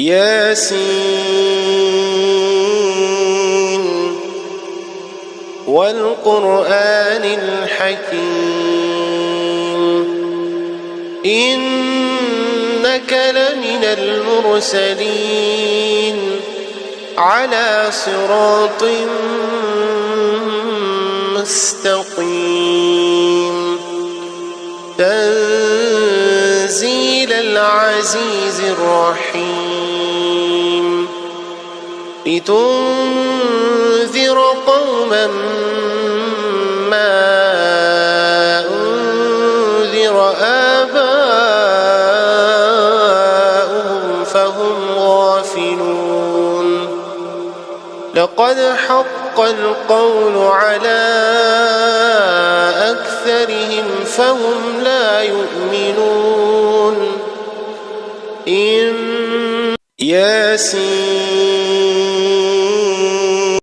ياسين والقرآن الحكيم إنك لمن المرسلين على صراط مستقيم تنزيل العزيز الرحيم لتنذر قوما ما أنذر آباؤهم فهم غافلون لقد حق القول على أكثرهم فهم لا يؤمنون ياسين